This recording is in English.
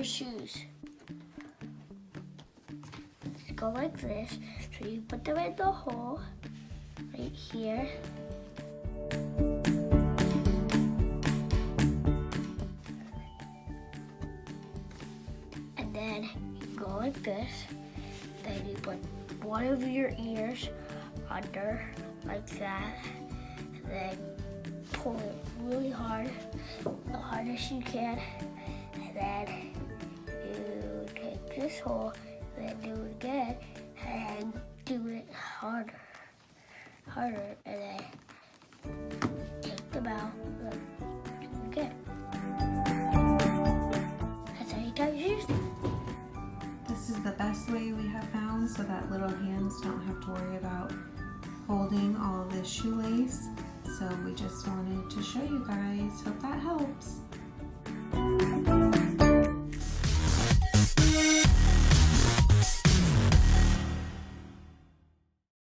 your shoes. Go like this. So you put them in the hole right here. And then you go like this. Then you put one of your ears under like that. And then pull it really hard, the hardest you can. And then you take this hole, then do it again, and do it harder, and then take them out, and do it again. That's how you tie your shoes. This is the best way we have found so that little hands don't have to worry about holding all of this shoelace. So we just wanted to show you guys. Hope that helps.